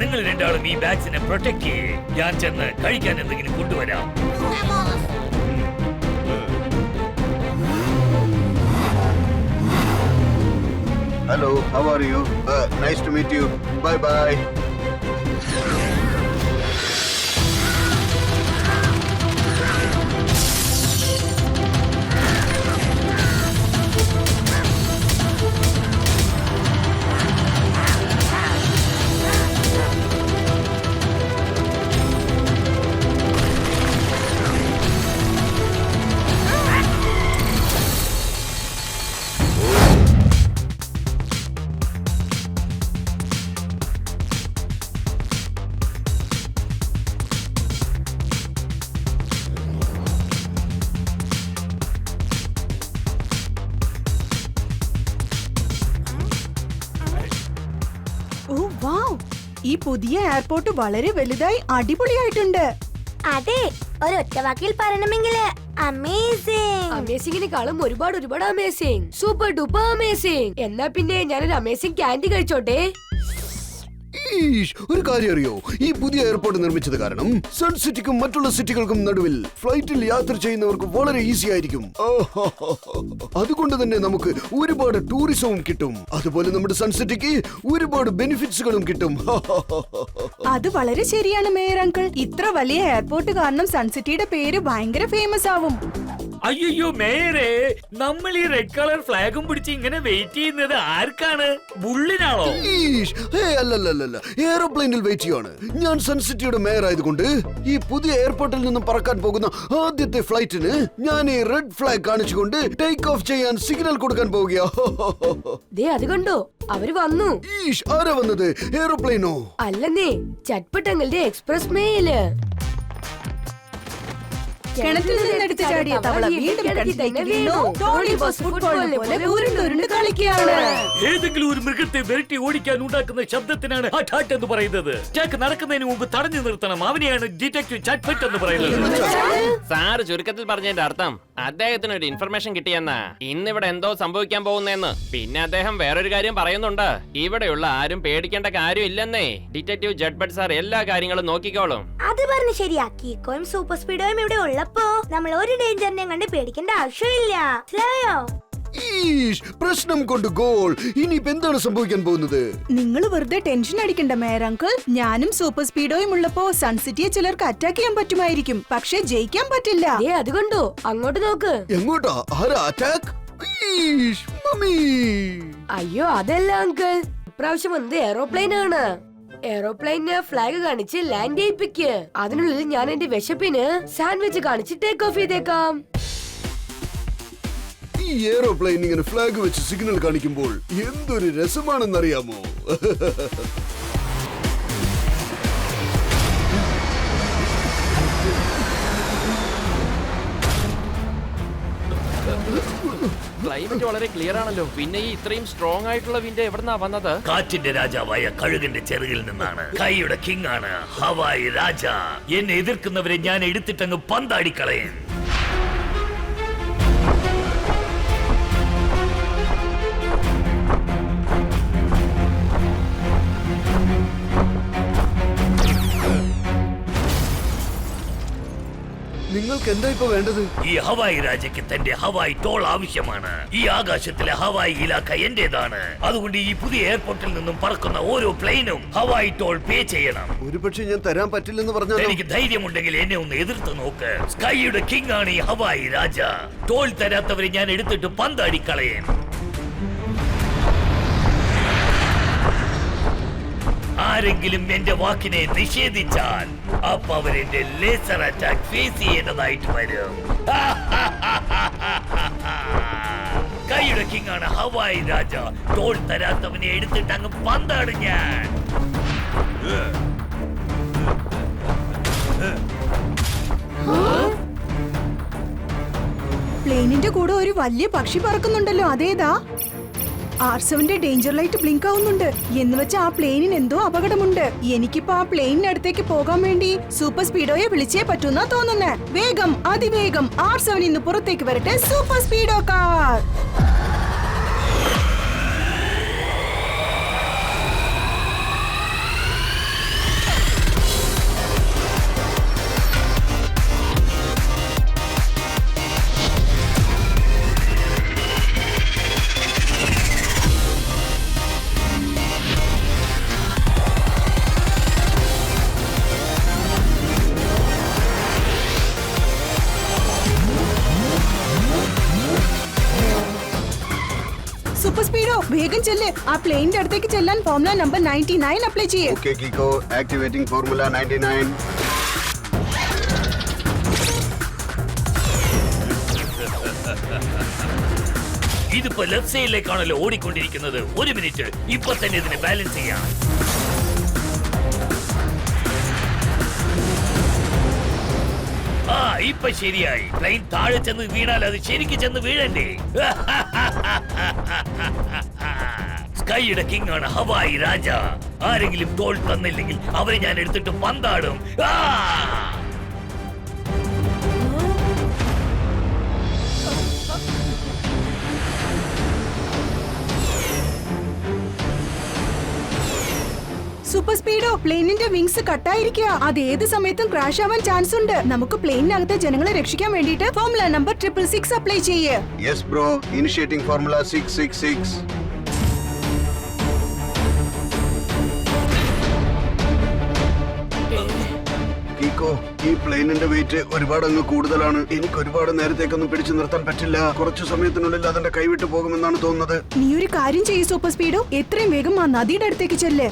നിങ്ങൾ രണ്ടാളും ഈ ബാഗ്സിനെ പ്രൊട്ടക്ട് ചെയ്യേ. ഞാൻ ചെന്ന് കഴിക്കാൻ എന്തെങ്കിലും കൊണ്ടുവരാം. Hello, how are you? Nice to meet you. Bye bye. ഈ പുതിയ എയർപോർട്ട് വളരെ വലുതായി അടിപൊളിയായിട്ടുണ്ട്. അതെ, ഒരൊറ്റ വാക്കിൽ പറയണമെങ്കിൽ അമേസിംഗ്. അമേസിംഗിനെക്കാളും ഒരുപാട് അമേസിംഗ്. Super duper amazing. എന്നാ പിന്നെ ഞാനൊരു അമേസിംഗ് ക്യാൻഡി കഴിച്ചോട്ടെ. ഒരു കാര്യം അറിയോ, ഈ പുതിയ എയർപോർട്ട് നിർമ്മിച്ചത് കാരണം സൺ സിറ്റിക്കും മറ്റുള്ള സിറ്റികൾക്കും നടുവിൽ ഫ്ലൈറ്റിൽ യാത്ര ചെയ്യുന്നവർക്ക് വളരെ ഈസി ആയിരിക്കും. അതുകൊണ്ട് തന്നെ നമുക്ക് ഒരുപാട് ടൂറിസവും കിട്ടും. അതുപോലെ നമ്മുടെ സൺ സിറ്റിക്ക് ഒരുപാട് ബെനിഫിറ്റ്സുകളും കിട്ടും. അത് വളരെ ശരിയാണ് മേയർ അങ്കിൾ. ഇത്ര വലിയ എയർപോർട്ട് കാരണം സൺ സിറ്റിയുടെ പേര് ഭയങ്കര ഫേമസ് ആവും. അയ്യോ മേയറെ, നമ്മൾ ഈ റെഡ് കളർ ഫ്ലാഗും പിടിച്ച് ഇങ്ങനെ വെയിറ്റ് ചെയ്യുന്നത് ആർക്കാണ്? ബുള്ളിനാണോ? അല്ലല്ല, എയർപ്ലെയിനിൽ വെയിറ്റ് ചെയ്യാണ്. ഞാൻ സൺ സിറ്റിയുടെ മേയർ ആയതുകൊണ്ട് ഈ പുതിയ എയർപോർട്ടിൽ നിന്നും പറക്കാൻ പോകുന്ന ആദ്യത്തെ ഫ്ലൈറ്റിന് ഞാൻ ഈ റെഡ് ഫ്ലാഗ് കാണിച്ചുകൊണ്ട് ടേക്ക് ഓഫ് ചെയ്യാൻ സിഗ്നൽ കൊടുക്കാൻ പോവുകയാ. അത് കണ്ടോ, അവര് വന്നു. ആരാ വന്നത്? എയർപ്ലെയിനോ? അല്ലെന്നേ, ചട്പട്ടങ്ങളുടെ എക്സ്പ്രസ് മെയില്. കിണറ്റിൽ നിന്നെടുത്ത് ചാടിയ തവള വീണ്ടും കിണറ്റിലേക്ക് വീണു. ടോണി ബോസ് ഫുട്ബോളിനെ പോലെ ഉരുണ്ടുരുണ്ട് കളിക്കുകയാണ്. ഏതെങ്കിലും ഒരു മൃഗത്തെ വിരട്ടി ഓടിക്കാൻ ഉണ്ടാക്കുന്ന ശബ്ദത്തിനാണ് ഹഠാട്ട് എന്ന് പറയുന്നത്. അറ്റാക്ക് നടക്കുന്നതിന് മുമ്പ് തടഞ്ഞു നിർത്തണം. അവനെയാണ് ഡിറ്റക്റ്റീവ് ചട്പട്ട് എന്ന് പറയുന്നത്. സാറ് ചുരുക്കത്തിൽ പറഞ്ഞതിന്റെ അർത്ഥം അദ്ദേഹത്തിന് ഒരു ഇൻഫർമേഷൻ കിട്ടിയെന്നാ. ഇന്നിവിടെ എന്തോ സംഭവിക്കാൻ പോകുന്നെന്ന്. പിന്നെ അദ്ദേഹം വേറൊരു കാര്യം പറയുന്നുണ്ട്. ഇവിടെയുള്ള ആരും പേടിക്കേണ്ട കാര്യമില്ലെന്നേ. ഡിറ്റക്റ്റീവ് ജഡ്ബട്ട് സാർ എല്ലാ കാര്യങ്ങളും നോക്കിക്കോളും. അത് പറഞ്ഞ് ശരിയാക്കി. കോയും സൂപ്പർ സ്പീഡോയും ഇവിടെ ഉള്ളപ്പോ നമ്മൾ ഒരു ഡേഞ്ചറിനെ കണ്ട് പേടിക്കേണ്ട ആവശ്യമില്ല. പ്രശ്നം കൊണ്ട് ഗോൾ. ഇനിയിപ്പോ എന്താണ് സംഭവിക്കാൻ പോകുന്നത്? നിങ്ങൾ വെറുതെ ടെൻഷൻ അടിക്കണ്ട മേയർ അങ്കിൾ. ഞാനും സൂപ്പർ സ്പീഡോയും ഉള്ളപ്പോ സൺ സിറ്റിയെ ചിലർക്ക് അറ്റാക്ക് ചെയ്യാൻ പറ്റുമായിരിക്കും, പക്ഷെ ജയിക്കാൻ പറ്റില്ല. അത് കണ്ടോ, അങ്ങോട്ട് നോക്ക്. എങ്ങോട്ടാ? ആരാ അറ്റാക്ക്? അയ്യോ അതല്ല അങ്കിൾ, ഇപ്രാവശ്യം വന്നത് എയറോപ്ലെയിൻ ആണ്. എയറോപ്ലെയിന് ഫ്ലാഗ് കാണിച്ച് ലാൻഡ് ചെയ്യിപ്പിക്ക്. അതിനുള്ളിൽ ഞാൻ എന്റെ വിശപ്പിന് സാൻഡ്വിച്ച് കാണിച്ച് ടേക്ക് ഓഫ് ചെയ്തേക്കാം. ഈ എയറോപ്ലെയിൻ ഇങ്ങനെ ഫ്ലാഗ് വെച്ച് സിഗ്നൽ കാണിക്കുമ്പോൾ എന്തൊരു രസമാണെന്നറിയാമോ? ക്ലൈമറ്റ് വളരെ ക്ലിയർ ആണല്ലോ. പിന്നെ ഈ ഇത്രയും സ്ട്രോങ് ആയിട്ടുള്ള വിൻഡ് എവിടുന്നാ വന്നത്? കാറ്റിന്റെ രാജാവായ കഴുകന്റെ ചെറുകിൽ നിന്നാണ്. കൈയുടെ കിങ് ആണ് ഹവായ് രാജ. എന്നെ എതിർക്കുന്നവരെ ഞാൻ എടുത്തിട്ടങ്ങ് പന്താടിക്കളയും. നിങ്ങൾക്ക് എന്താ ഇപ്പൊ വേണ്ടത്? ഈ ഹവായ് രാജയ്ക്ക് തന്റെ ഹവായ് ടോൾ ആവശ്യമാണ്. ഈ ആകാശത്തിലെ ഹവായ് ഇലാഖ എന്റേതാണ്. അതുകൊണ്ട് ഈ പുതിയ എയർപോർട്ടിൽ നിന്നും പറക്കുന്ന ഓരോ പ്ലെയിനും ഹവായ് ടോൾ പേ ചെയ്യണം. ഒരുപക്ഷെ ഞാൻ തരാൻ പറ്റില്ലെന്ന് പറഞ്ഞാൽ എനിക്ക് ധൈര്യമുണ്ടെങ്കിൽ എന്നെ ഒന്ന് എതിർത്ത് നോക്ക്. സ്കൈയുടെ കിങ് ആണ് ഈ ഹവായ് രാജ. ടോൾ തരാത്തവരെ ഞാൻ എടുത്തിട്ട് പന്താടിക്കളയും. ആരെങ്കിലും എന്റെ വാക്കിനെ നിഷേധിച്ചാൽ അപ്പൊ അവരെന്റെ ലേസർ അറ്റാക്ക് ഫേസ് ചെയ്യേണ്ടതായിട്ട് വരും. കൈയുടെ കിങ് ആണ് ഹവായ് രാജ. ടോൾ തരാത്തവനെ എടുത്തിട്ട് അങ്ങ് പന്താണ് ഞാൻ. പ്ലെയിനിന്റെ കൂടെ ഒരു വലിയ പക്ഷി പറക്കുന്നുണ്ടല്ലോ, അതേതാ? R7ന്റെ ഡേഞ്ചർ ലൈറ്റ് ബ്ലിങ്ക് ആവുന്നുണ്ട്. എന്ന് വെച്ചാൽ ആ പ്ലെയിനിന് എന്തോ അപകടമുണ്ട്. എനിക്കിപ്പോ ആ പ്ലെയിനിനടുത്തേക്ക് പോകാൻ വേണ്ടി സൂപ്പർ സ്പീഡോയെ വിളിച്ചേ പറ്റൂന്നാ തോന്നുന്നേ. വേഗം, അതിവേഗം R7 ഇന്ന് പുറത്തേക്ക് വരട്ടെ. Super Speedo car. വേഗം ചെല്ല്. ആ പ്ലെയിനിന്റെ അടുത്തേക്ക് ചെല്ലാൻ ഫോർമുല നമ്പർ 99 അപ്ലൈ ചെയ്യേ. Okay Kicko, activating formula 99. ഇതിപ്പോ ലെഫ്റ്റ് സൈഡിലേക്കാണല്ലോ ഓടിക്കൊണ്ടിരിക്കുന്നത്. ഒരു മിനിറ്റ്, ഇപ്പൊ തന്നെ ഇതിനെ ബാലൻസ് ചെയ്യാം. ആ ഇപ്പൊ ശരിയായി. പ്ലെയിൻ താഴെ ചെന്ന് വീണാൽ അത് ശരിക്ക് ചെന്ന് വീഴണ്ടേ? സ്കൈയുടെ കിങ് ആണ് ഹവായി രാജ. ആരെങ്കിലും തോൾ തന്നില്ലെങ്കിൽ അവരെ ഞാൻ എടുത്തിട്ട് പന്താടും. Super സ്പീഡോ, പ്ലെയിനിന്റെ wings കട്ടായിരിക്കുക. അത് ഏത് സമയത്തും ക്രാഷ് ആവാൻ ചാൻസ് ഉണ്ട്. നമുക്ക് പ്ലെയിനകത്തെ ജനങ്ങളെ രക്ഷിക്കാൻ വേണ്ടിയിട്ട് ഫോർമുല നമ്പർ 666 അപ്ലൈ ചെയ്യേ. Yes bro, initiating formula 666. കിക്കോ, ഈ പ്ലെയിനിന്റെ വെയിറ്റ് ഒരുപാട് അങ്ങ് കൂടുതലാണ്. എനിക്ക് ഒരുപാട് നേരത്തേക്കൊന്നും പിടിച്ചു നിർത്താൻ പറ്റില്ല. കുറച്ചു സമയത്തിനുള്ളിൽ അതിന്റെ കൈവിട്ടു പോകുമെന്നാണ് തോന്നുന്നത്. നീ ഒരു കാര്യം ചെയ്യ് സൂപ്പർ സ്പീഡോ, എത്രയും വേഗം ആ നദിയുടെ അടുത്തേക്ക് ചെല്ല്.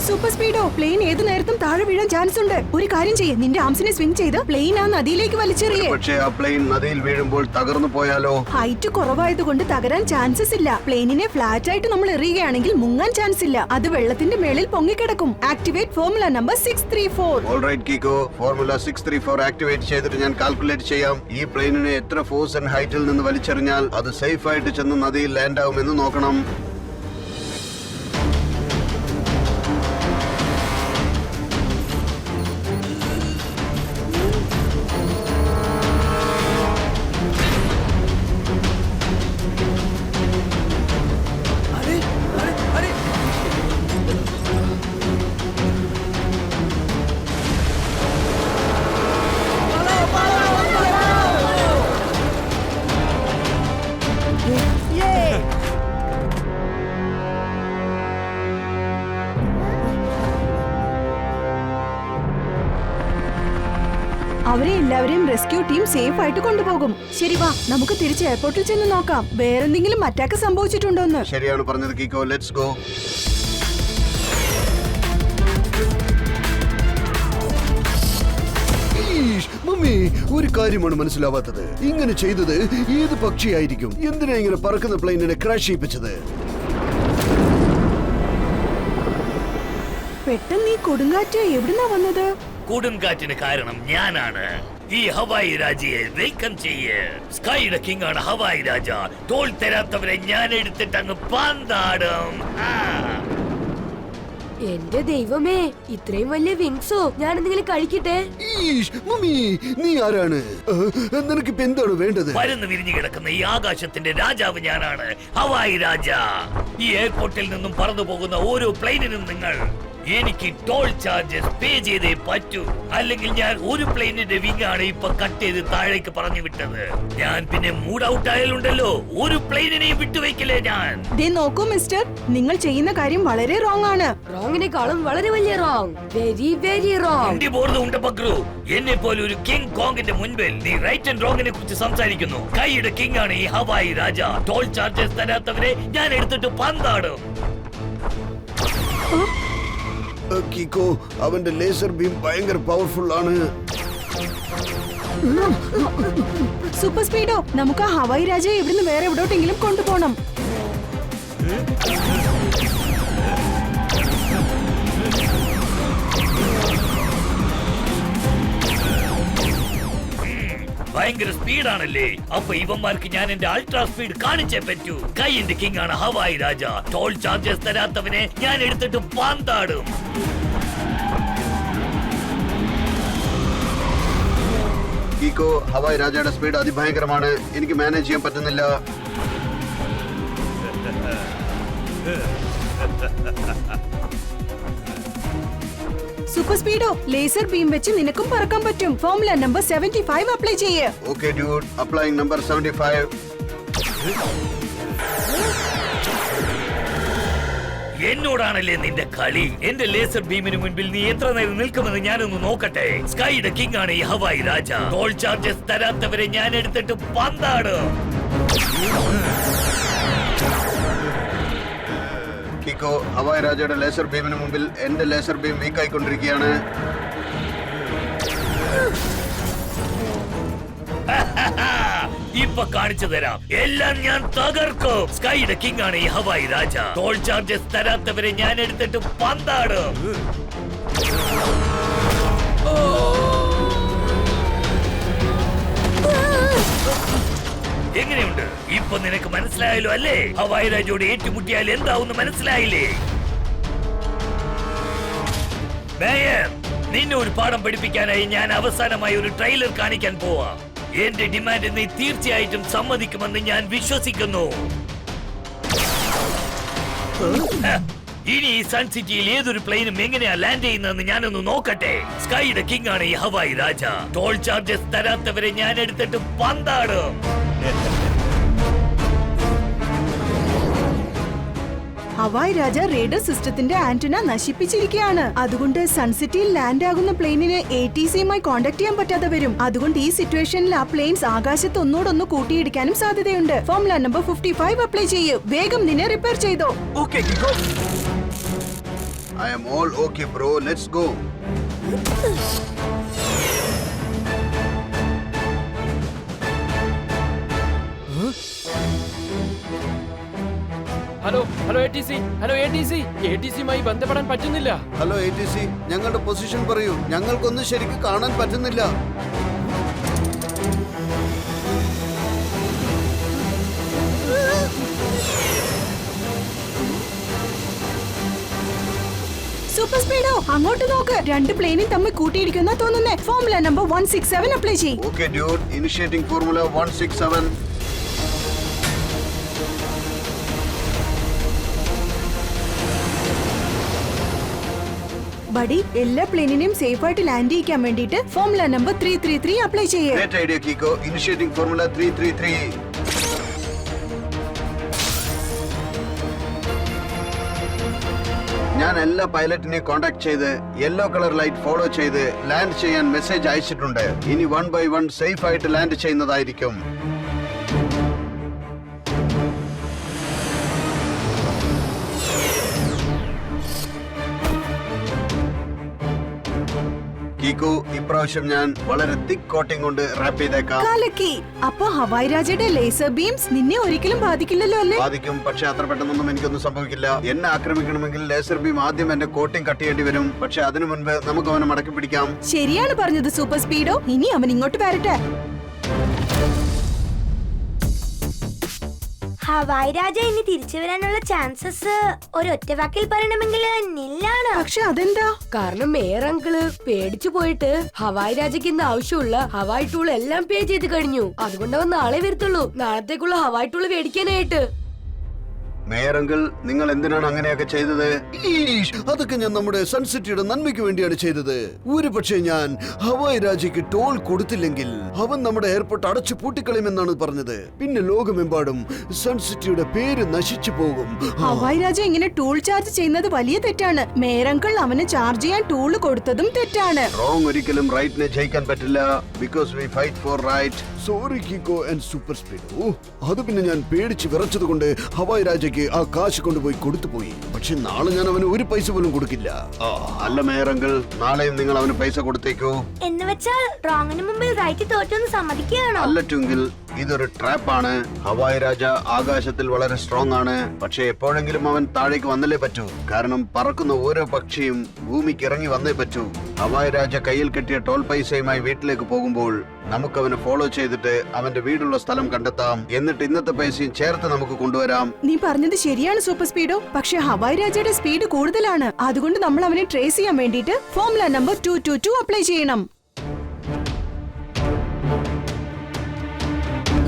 സൂപ്പർ സ്പീഡോ, പ്ലെയിൻ ഏത് നേരത്തും താഴെ വീഴാൻ ചാൻസ് ഉണ്ട്. ഒരു കാര്യം ചെയ്യ്, നിന്റെ ആംസിനെ സ്വിംഗ് ചെയ്ത് പ്ലെയിൻ ആ നദിയിലേക്ക് വലിച്ചെറിയേ. പക്ഷേ ആ പ്ലെയിൻ നദിയിൽ വീഴുമ്പോൾ തകർന്നു പോയാലോ? ഹൈറ്റ് കുറവായതുകൊണ്ട് തകരാൻ ചാൻസസ് ഇല്ല. പ്ലെയിനിനെ ഫ്ലാറ്റ് ആയിട്ട് നമ്മൾ എറിയുകയാണെങ്കിൽ മുങ്ങാൻ ചാൻസ് ഇല്ല. അത് വെള്ളത്തിന്റെ മേളിൽ പൊങ്ങിക്കിടക്കും. Activate formula number 634. Alright Kicko, formula 634 activate ചെയ്തിട്ട് ഞാൻ കാൽക്കുലേറ്റ് ചെയ്യാം. ഈ പ്ലെയിനിനെ എത്ര ഫോഴ്സ് ആൻഡ് ഹൈറ്റിൽ നിന്ന് വലിച്ചെറിഞ്ഞാൽ അത് സേഫ് ആയിട്ട് ചെന്ന് നദിയിൽ ലാൻഡ് ആവുമെന്ന് നോക്കണം. അവരെ എല്ലാവരെയും റെസ്ക്യൂ ടീം സേഫ് ആയിട്ട് കൊണ്ടുപോകും. ശരി വാ, നമുക്ക് തിരിച്ച് എയർപോർട്ടിൽ ചെന്ന് നോക്കാം. വേറെന്തെങ്കിലും അറ്റാക്ക് സംഭവിച്ചിട്ടുണ്ടോന്ന്. ശരിയാണ് പറഞ്ഞത് കിക്കോ, ലെറ്റ്സ് ഗോ. മമ്മി, ഒരു കാര്യമാണ് മനസ്സിലാവാത്തത്. ഇങ്ങനെ ചെയ്തത് ഏത് പക്ഷിയായിരിക്കും? എന്തിനാ ഇങ്ങനെ പറക്കുന്ന പ്ലെയിനിനെ ക്രാഷ് ചെയ്യിപ്പിച്ചത്? പെട്ടെന്ന് ഈ കൊടുങ്കാറ്റ് എവിടുന്നാ വന്നത്? കൊടുങ്കാറ്റിന് കാരണം ഞാനാണ്. ഈ ഹവായി രാജയെ വെൽക്കം ചെയ്യ്. സ്കൈയുടെ കിങ് ആണ് ഹവായി രാജ. തോൾ തരാത്തവരെ ഞാൻ എടുത്തിട്ട് അങ്ങ് പന്താടും. എന്റെ ദൈവമേ, ഇത്രയും വലിയ വിങ്സോ! ഞാൻ എന്തെങ്കിലും കഴിക്കട്ടെ. മമ്മി, നീ ആരാണ്? നിനക്കിപ്പോ എന്താണ് വേണ്ടത്? പരന്ന് വിരിഞ്ഞു കിടക്കുന്ന ഈ ആകാശത്തിന്റെ രാജാവ് ഞാനാണ്, ഹവായി രാജ. ഈ എയർപോർട്ടിൽ നിന്നും പറന്നു പോകുന്ന ഓരോ പ്ലെയിനിനും നിങ്ങൾ എനിക്ക് ടോൾ ചാർജസ് പേ ചെയ്തേ പറ്റൂ. അല്ലെങ്കിൽ ഞാൻ ഒരു പ്ലെയിനിന്റെ വിങ് ആണ് ഇപ്പൊ കട്ട് ചെയ്ത് താഴേക്ക് പറഞ്ഞു വിട്ടത്. ഞാൻ പിന്നെ മൂഡ് ഔട്ട് ആയാലുണ്ടല്ലോ, ഒരു പ്ലെയിനിനെയും വിട്ടുവെക്കില്ലേ ഞാൻ. ദേ നോക്കൂ മിസ്റ്റർ, നിങ്ങൾ ചെയ്യുന്ന കാര്യം വളരെ റോങ് ആണ്. റോങ്ങിനെക്കാളും വളരെ വലിയ റോങ്. Very very wrong. ഉണ്ട് പക്രു. എന്നെ പോലെ ഒരു കിങ് കോങ്ങിന്റെ മുൻപിൽ നീ റൈറ്റ് ആൻഡ് റോങ്ങിനെ കുറിച്ച് സംസാരിക്കുന്നു. കൈയുടെ കിങ് ആണ് ഈ ഹവായി രാജ. ടോൾ ചാർജസ് തരാത്തവരെ ഞാൻ എടുത്തിട്ട് പന്താടും. കിക്കോ, അവന്റെ ലേസർ ബീം ഭയങ്കര പവർഫുൾ ആണ്. സൂപ്പർ സ്പീഡോ, നമുക്ക് ആ ഹവായി രാജയെ ഇവിടുന്ന് വേറെ എവിടോട്ടെങ്കിലും കൊണ്ടുപോകണം. ഭയങ്കര സ്പീഡാണല്ലേ? അപ്പൊ ഇവന്മാർക്ക് ഞാൻ എന്റെ അൾട്രാ സ്പീഡ് കാണിച്ചേ പറ്റൂ. കൈന്റെ കിങ് ആണ് ഹവായി രാജ. ടോൾ ചാർജസ് തരാത്തവനെ ഞാൻ എടുത്തിട്ട് പന്താടും. കിക്കോ, ഹവായി രാജയുടെ സ്പീഡ് അതിഭയങ്കരമാണ്. എനിക്ക് മാനേജ് ചെയ്യാൻ പറ്റുന്നില്ല. സൂപ്പർ സ്പീഡോ, ലേസർ ബീം വെച്ച് നിനക്കും പറക്കാൻ പറ്റും. ഫോർമുല നമ്പർ 75 അപ്ലൈ ചെയ്യേ. Okay dude, applying number 75. എന്നോടാണല്ലേ നിന്റെ കളി. എന്റെ ലേസർ ബീമിന് മുൻപിൽ നീ എത്ര നേരം നിൽക്കുമെന്ന് ഞാനൊന്ന് നോക്കട്ടെ. സ്കൈയുടെ കിങ് ആണ് ഈ ഹവായി രാജ. ടോൾ ചാർജസ് തരാത്തവരെ ഞാൻ എടുത്തിട്ട് പന്താടും. കിക്കോ, ഹവായി രാജയുടെ ലേസർ ബീമിന് മുമ്പിൽ എന്റെ ലേസർ ബീം വീക്ക് ആയിക്കൊണ്ടിരിക്കുകയാണ്. ഇപ്പൊ കാണിച്ചു തരാം, എല്ലാം ഞാൻ തകർക്കും. സ്കൈയുടെ കിങ് ആണ് ഈ ഹവായി രാജ. ടോൾ ചാർജസ് തരാത്തവരെ ഞാൻ എടുത്തിട്ട് പന്താടും. എങ്ങനെയുണ്ട്? ഇപ്പൊ നിനക്ക് മനസ്സിലായല്ലോ അല്ലേ? ഹവായി രാജയോട് ഏറ്റുമുട്ടിയാൽ എന്താവുന്ന് മനസ്സിലായില്ലേ? മേയർ, നിന്നെ ഒരു പാഠം പഠിപ്പിക്കാനായി ഞാൻ അവസാനമായി ഒരു ട്രെയിലർ കാണിക്കാൻ പോവാ. എന്റെ ഡിമാൻഡ് നീ തീർച്ചയായിട്ടും സമ്മതിക്കുമെന്ന് ഞാൻ വിശ്വസിക്കുന്നു. ഇനി ഈ സൺ സിറ്റിയിൽ ഏതൊരു പ്ലെയിനും എങ്ങനെയാ ലാൻഡ് ചെയ്യുന്നതെന്ന് ഞാനൊന്ന് നോക്കട്ടെ. സ്കൈയുടെ കിങ് ആണ് ഈ ഹവായി രാജ. ടോൾ ചാർജസ് തരാത്തവരെ ഞാൻ എടുത്തിട്ട് പന്താടും. ഹവായ് രാജ റേഡർ സിസ്റ്റത്തിന്റെ ആന്റിന നശിപ്പിച്ചിരിക്കുകയാണ്. അതുകൊണ്ട് സൺസിറ്റിയിൽ ലാൻഡ് ആകുന്ന പ്ലെയിനിന് ATCയുമായി കോണ്ടാക്ട് ചെയ്യാൻ പറ്റാതെ വരും. അതുകൊണ്ട് ഈ സിറ്റുവേഷനിൽ ആ പ്ലെയിൻസ് ആകാശത്ത് ഒന്നോടൊന്ന് കൂട്ടിയിടിക്കാനും സാധ്യതയുണ്ട്. ഫോർമുല നമ്പർ 55 അപ്ലൈ ചെയ്യൂ. വേഗം നിന്നെ റിപ്പയർ ചെയ്തോ. Okay Kicko, I am all okay bro, let's go. Hello hello ATCയുമായി ബന്ധപ്പെടാൻ പറ്റുന്നില്ല. ഹലോ ATC, ഞങ്ങളുടെ പൊസിഷൻ പറയൂ. ഞങ്ങൾക്കൊന്നും ശരിക്കും കാണാൻ പറ്റുന്നില്ല. സൂപ്പർ സ്പീഡോ, അങ്ങോട്ട് നോക്ക്. രണ്ട് പ്ലെയിനും തമ്മിൽ കൂട്ടിയിടിക്കുന്ന തോന്നുന്നേ. ഫോർമുല നമ്പർ 167 അപ്ലൈ ചെയ്യ്. Okay dude, initiating formula 167. Buddy, എല്ലാ പ്ലെയിനിനെയും സേഫ് ആയിട്ട് ലാൻഡ് ചെയ്യിക്കാൻ വേണ്ടിയിട്ട് ഫോർമുല നമ്പർ 333 അപ്ലൈ ചെയ്യേ. Great idea Kicko, initiating formula 333. ഞാൻ എല്ലാ പൈലറ്റിനെയും കോൺടാക്ട് ചെയ്ത് യെല്ലോ കളർ ലൈറ്റ് ഫോളോ ചെയ്ത് ലാൻഡ് ചെയ്യാൻ മെസ്സേജ് അയച്ചിട്ടുണ്ട്. ഇനി 1 by 1 സേഫ് ആയിട്ട് ലാൻഡ് ചെയ്യുന്നതായിരിക്കും. കിക്കു, ഇപ്രാവശ്യം ഞാൻ വളരെ തിക്ക് കോട്ടിംഗ് കൊണ്ട് റാപ്പ് ചെയ്തേക്കാം. കാലക്കി. അപ്പൊ ഹവായ് രാജയുടെ ലേസർ ബീംസ് നിന്നെ ഒരിക്കലും ബാധിക്കില്ലല്ലോ അല്ലേ? ബാധിക്കും, പക്ഷെ അത്ര പെട്ടെന്നൊന്നും എനിക്കൊന്നും സംഭവിക്കില്ല. എന്നെ ആക്രമിക്കണമെങ്കിൽ ലേസർ ബീം ആദ്യം എന്റെ കോട്ടിംഗ് കട്ട് ചെയ്യേണ്ടി വരും. പക്ഷെ അതിനു മുൻപ് നമുക്ക് അവനെ മടക്കി പിടിക്കാം. ശരിയാണ് പറഞ്ഞത് സൂപ്പർ സ്പീഡോ. ഇനി അവൻ ഇങ്ങോട്ട് വരട്ടെ. ഹവായ് രാജ ഇനി തിരിച്ചു വരാനുള്ള ചാൻസസ് ഒരൊറ്റ വാക്കിൽ പറയണമെങ്കിൽ നില്ലാണ്. പക്ഷെ അതെന്താ? കാരണം മേയർ അങ്കിള് പേടിച്ചു പോയിട്ട് ഹവായ് രാജയ്ക്ക് ഇന്ന് ആവശ്യമുള്ള ഹവായ് ടൂൾ എല്ലാം പേ ചെയ്ത് കഴിഞ്ഞു. അതുകൊണ്ട് അവൻ നാളെ വരത്തുള്ളൂ നാളത്തേക്കുള്ള ഹവായ് ടൂൾ മേടിക്കാനായിട്ട്. മേയർ അങ്കിൾ, നിങ്ങൾ എന്തിനാണ് അങ്ങനെയൊക്കെ ചെയ്തത്? അതൊക്കെ ഞാൻ നമ്മുടെ സൺസിറ്റിയുടെ നന്മയ്ക്ക് വേണ്ടിയാണ് ചെയ്തത്. ഒരു പക്ഷേ ഞാൻ ഹവായ് രാജയ്ക്ക് ടോൾ കൊടുത്തില്ലെങ്കിൽ അവൻ നമ്മുടെ എയർപോർട്ട് അടച്ചു പൂട്ടിക്കളയുമെന്നാണ് പറഞ്ഞത്. പിന്നെ ലോകമെമ്പാടും സൺസിറ്റിയുടെ പേര് നശിച്ചു പോകും. ഹവായ് രാജ ഇങ്ങനെ ടൂൾ ചാർജ് ചെയ്യുന്നത് വലിയ തെറ്റാണ്. മേയറങ്കിൾ അവന് ചാർജ് ചെയ്യാൻ ടൂൾ കൊടുത്തതും തെറ്റാണ്. റോങ് ഒരിക്കലും റൈറ്റിനെ ജയിക്കാൻ പറ്റില്ല. Because we fight for right. Sorry Kicko and super speed. അത് പിന്നെ ഞാൻ പേടിച്ച് വിറച്ചത് കൊണ്ട് ഹവായ് രാജയ്ക്ക് ആ കാശ് കൊണ്ടുപോയി കൊടുത്തുപോയി. പക്ഷെ നാളെ ഞാൻ അവന് ഒരു പൈസ പോലും കൊടുക്കില്ല. അല്ല മേയർ അങ്കിൾ, നാളെയും നിങ്ങൾ അവന് പൈസ കൊടുത്തേക്കോ. എന്ന് വെച്ചാൽ റോങ്ങിന് മുമ്പിൽ റൈറ്റ് തോറ്റൊന്ന് സമ്മതിക്കുകയാണോ? അല്ല ട്വിങ്കിൾ, ഇതൊരു ട്രാപ്പാണ്. ഹവായ് രാജ ആകാശത്തിൽ വളരെ സ്ട്രോങ് ആണ്. പക്ഷെ എപ്പോഴെങ്കിലും അവൻ താഴേക്ക് വന്നല്ലേ പറ്റൂ. കാരണം പറക്കുന്ന ഓരോ പക്ഷിയും ഭൂമിക്ക് ഇറങ്ങി വന്നേ പറ്റൂ. ഹവായ് രാജ കയ്യിൽ കെട്ടിയ ടോൾ പൈസയുമായി വീട്ടിലേക്ക് പോകുമ്പോൾ നമുക്ക് അവനെ ഫോളോ ചെയ്തിട്ട് അവന്റെ വീടുള്ള സ്ഥലം കണ്ടെത്താം. എന്നിട്ട് ഇന്നത്തെ പൈസയും ചേർത്ത് നമുക്ക് കൊണ്ടുവരാം. നീ പറഞ്ഞത് ശരിയാണ് സൂപ്പർ സ്പീഡോ. പക്ഷെ ഹവായ് രാജയുടെ സ്പീഡ് കൂടുതലാണ്. അതുകൊണ്ട് നമ്മൾ അവനെ ട്രേസ് ചെയ്യാൻ വേണ്ടിയിട്ട് ഫോർമുല നമ്പർ 222 അപ്ലൈ ചെയ്യണം.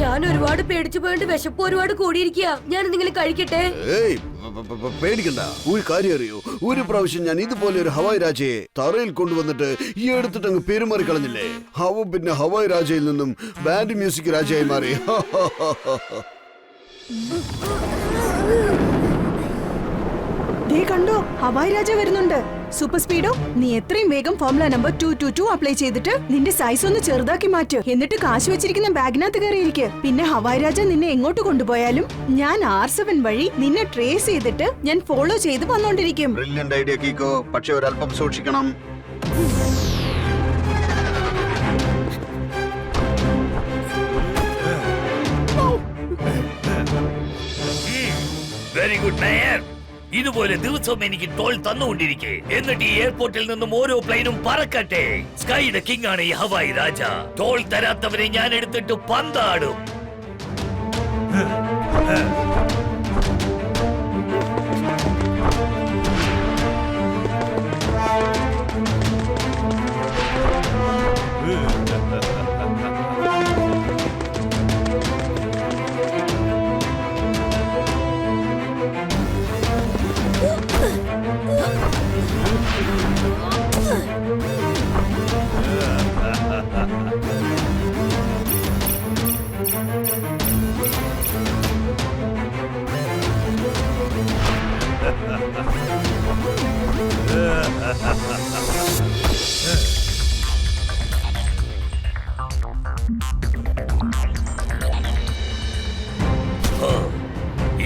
ഞാൻ ഒരുപാട് പേടിച്ചു പോയിട്ട് വിശപ്പ് ഒരുപാട് കൂടിയിരിക്കുക. ഞാൻ എന്തെങ്കിലും കഴിക്കട്ടെ? ഏയ് പേടിക്കണ്ട. ഒരു കാര്യം അറിയോ, ഒരു പ്രാവശ്യം ഞാൻ ഇതുപോലെ ഒരു ഹവായ് രാജയെ തറയിൽ കൊണ്ടുവന്നിട്ട് ഈ എടുത്തിട്ട് അങ്ങ് പെരുമാറി കളഞ്ഞില്ലേ. അവൻ പിന്നെ ഹവായ് രാജയിൽ നിന്നും ബാൻഡ് മ്യൂസിക് രാജയായി മാറി. ദേ കണ്ടോ, ഹവായ് രാജ വരുന്നുണ്ട്. സൂപ്പർ സ്പീഡോ, നീ എത്രയും വേഗം ഫോർമുല നമ്പർ 222 അപ്ലൈ ചെയ്തിട്ട് നിന്റെ സൈസ് ഒന്ന് ചെറുതാക്കി മാറ്റ്. എന്നിട്ട് കാശ് വെച്ചിരിക്കുന്ന ബാഗിനകത്ത് കയറിയിരിക്കെ. പിന്നെ ഹവായ് രാജ നിന്നെ എങ്ങോട്ട് കൊണ്ടുപോയാലും ഞാൻ R7 വഴി നിന്നെ ട്രേസ് ചെയ്തിട്ട് ഞാൻ ഫോളോ ചെയ്ത് വന്നോണ്ടിരിക്കും. ബ്രില്യന്റ് ഐഡിയ കീക്കോ, പക്ഷെ ഒരല്പം സൂക്ഷിക്കണം. Very good mayor. ഇതുപോലെ ദിവസവും എനിക്ക് ടോൾ തന്നുകൊണ്ടിരിക്കെ. എന്നിട്ട് ഈ എയർപോർട്ടിൽ നിന്നും ഓരോ പ്ലെയിനും പറക്കട്ടെ. സ്കൈയുടെ കിങ് ആണ് ഈ ഹവായ് രാജ. ടോൾ തരാത്തവരെ ഞാൻ എടുത്തിട്ട് പന്താടും.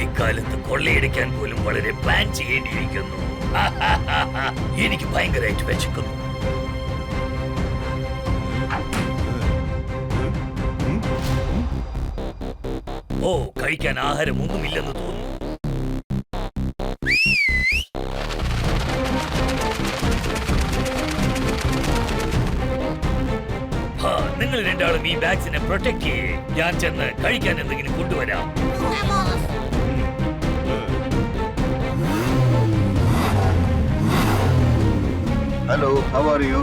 ഇക്കാലത്ത് കൊള്ളയടിക്കാൻ പോലും വളരെ പ്ലാൻ ചെയ്യേണ്ടിയിരിക്കുന്നു. എനിക്ക് ഭയങ്കരമായിട്ട് വെച്ചിരിക്കുന്നു. ഓ, കഴിക്കാൻ ആഹാരമൊന്നുമില്ലെന്ന് തോന്നുന്നു. നിങ്ങൾ രണ്ടാളും ഈ ബാഗ്സിനെ പ്രൊട്ടക്ട് ചെയ്യേ. ഞാൻ ചെന്ന് കഴിക്കാൻ എന്തെങ്കിലും കൊണ്ടുവരാം. Hello, how are you?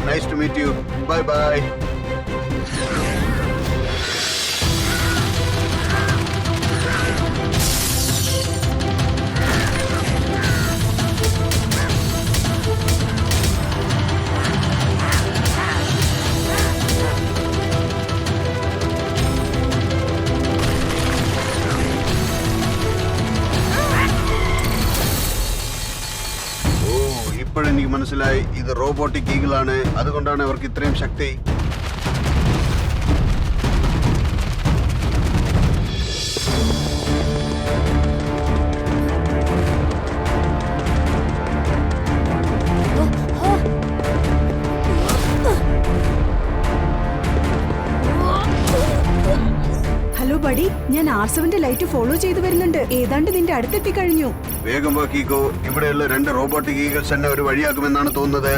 Nice to meet you. Bye bye. ഇപ്പോഴെനിക്ക് മനസ്സിലായി, ഇത് റോബോട്ടിക് ഈഗിളാണ്. അതുകൊണ്ടാണ് അവർക്ക് ഇത്രയും ശക്തി. ഹലോ ബഡി, ഞാൻ R7ന്റെ ലൈറ്റ് ഫോളോ ചെയ്തു വരുന്നുണ്ട്. ഏതാണ്ട് നിന്റെ അടുത്തെത്തി കഴിഞ്ഞു. വേഗം പോ കീക്കോ. ഇവിടെയുള്ള 2 റോബോട്ടിക് ഈഗിൾസ് എന്നെ ഒരു വഴിയാക്കുമെന്നാണ് തോന്നുന്നത്.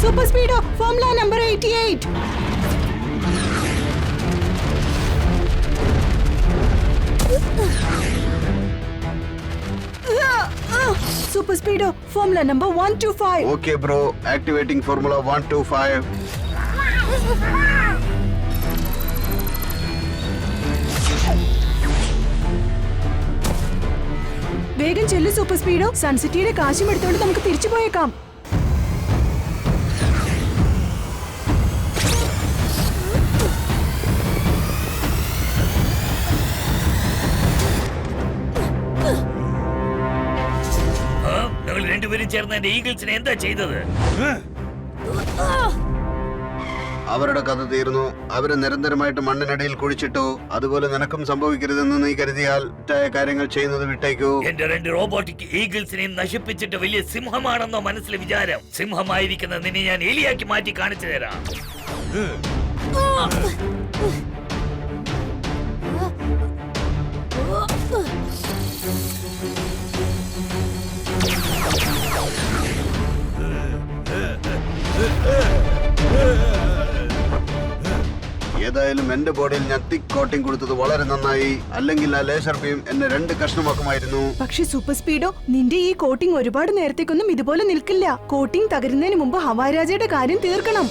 Super Speedo, formula number 88. Super Speedo, formula number 125. Okay bro, activating formula 125. വേഗം ചെല്ലു സൂപ്പർ സ്പീഡോ. സൺസിറ്റിയുടെ കാശും എടുത്തോണ്ട് നമുക്ക് തിരിച്ചു പോയേക്കാം. നിങ്ങൾ രണ്ടുപേരും ചേർന്ന് എന്റെ ഈഗിൾസിനെ എന്താ ചെയ്തത്? അവരുടെ കഥ തീർന്നു. അവര് നിരന്തരമായിട്ട് മണ്ണിനടിയിൽ കുഴിച്ചിട്ടു. അതുപോലെ നിനക്കും സംഭവിക്കരുതെന്ന് നീ കരുതിയാൽ തെറ്റായ കാര്യങ്ങൾ ചെയ്യുന്നത് വിട്ടേക്കൂ. എന്റെ 2 റോബോട്ടിക് ഈഗിൾസിനെ നശിപ്പിച്ചിട്ട് വലിയ സിംഹമാണെന്നോ മനസ്സിലെ വിചാരം? സിംഹമായിരിക്കുന്ന നിന്നെ ഞാൻ എലിയാക്കി മാറ്റി കാണിച്ചു തരാം. ഏതായാലും എന്റെ ബോഡിയിൽ ഞാൻ തിക്ക് കോട്ടിംഗ് കൊടുത്തത് വളരെ നന്നായി. അല്ലെങ്കിൽ ആ ലേസർ ബീം എന്നെ 2 കഷ്ണമാക്കുമായിരുന്നു. പക്ഷെ സൂപ്പർ സ്പീഡോ, നിന്റെ ഈ കോട്ടിംഗ് ഒരുപാട് നേരത്തേക്കൊന്നും ഇതുപോലെ നിൽക്കില്ല. കോട്ടിംഗ് തകരുന്നതിന് മുമ്പ് ഹവായ് രാജയുടെ കാര്യം തീർക്കണം.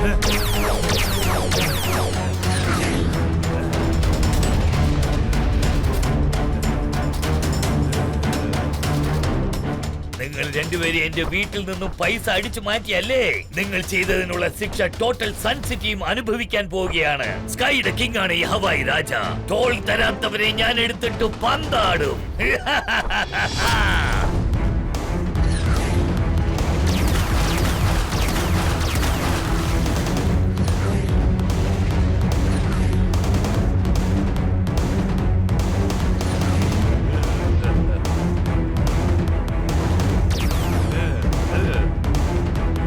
നിങ്ങൾ രണ്ടുപേരും എന്റെ വീട്ടിൽ നിന്നും പൈസ അടിച്ചു മാറ്റിയല്ലേ? നിങ്ങൾ ചെയ്തതിനുള്ള ശിക്ഷ ടോട്ടൽ സൺ സിറ്റിയും അനുഭവിക്കാൻ പോവുകയാണ്. സ്കൈയുടെ കിങ് ആണ് ഈ ഹവായ് രാജ. ടോൾ തരാത്തവരെ ഞാൻ എടുത്തിട്ട് പന്താടും.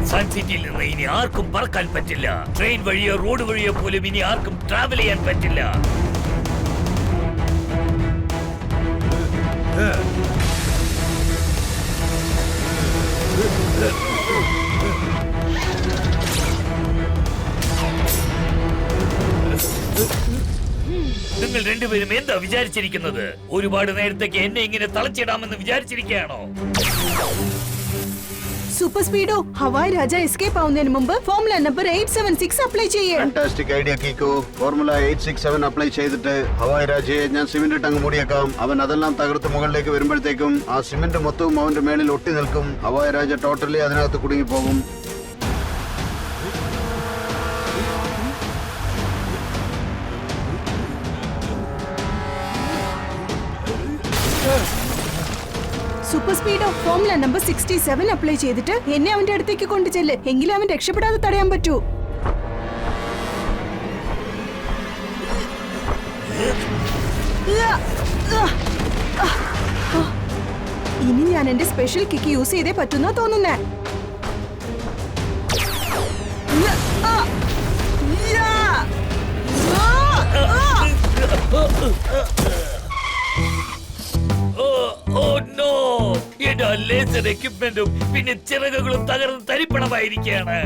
സൺ സിറ്റിയിൽ നിന്ന് ഇനി ആർക്കും പറക്കാൻ പറ്റില്ല. ട്രെയിൻ വഴിയോ റോഡ് വഴിയോ പോലും ഇനി ആർക്കും ട്രാവൽ ചെയ്യാൻ പറ്റില്ല. നിങ്ങൾ രണ്ടുപേരും എന്താ വിചാരിച്ചിരിക്കുന്നത്? ഒരുപാട് നേരത്തേക്ക് എന്നെ ഇങ്ങനെ തളച്ചിടാമെന്ന് വിചാരിച്ചിരിക്കുകയാണോ? Super Speedo, Hawai Raja escape ആവുന്നതിന് മുമ്പ് ഫോർമുല നമ്പർ 876 അപ്ലൈ ചെയ്യേ. Fantastic idea Kicko. Formula 867 apply ചെയ്തിട്ട് ഹവായ് രാജയെ ഞാൻ സിമന്റ് ഇട്ട് അങ്ങ് മൂടിയേക്കാം. അവൻ അതെല്ലാം തകർത്ത് മുകളിലേക്ക് വരുമ്പോഴത്തേക്കും ആ സിമന്റ് മൊത്തവും അവന്റെ മേളിൽ ഒട്ടി നിൽക്കും. ഹവായ് രാജ ടോട്ടലി അതിനകത്ത് കുടുങ്ങിപ്പോകും. Super Speedo, formula number 67 apply ചെയ്തിട്ട് എന്നെ അവന്റെ അടുത്തേക്ക് കൊണ്ടു ചെല്ല്. എങ്കിലും അവൻ രക്ഷപ്പെടാതെ തടയാൻ പറ്റൂ. ഇനി ഞാൻ എന്റെ സ്പെഷ്യൽ കിക്ക് യൂസ് ചെയ്തേ പറ്റുന്ന തോന്നുന്നേ. എന്റെ ലേസർ എക്യുപ്മെന്റും പിന്നെ ചിറകുകളും തകർന്ന് തരിപ്പണമായിരിക്കുകയാണ്.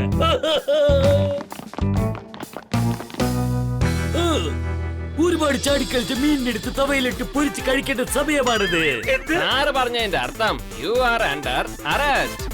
ഒരുപാട് ചാടിക്കളിച്ച് മീനിനെടുത്ത് തവയിലിട്ട് പൊരിച്ച് കഴിക്കേണ്ട സമയമാണിത്. ആര് പറഞ്ഞതിന്റെ അർത്ഥം യു ആർ അണ്ടർ അറസ്റ്റ്.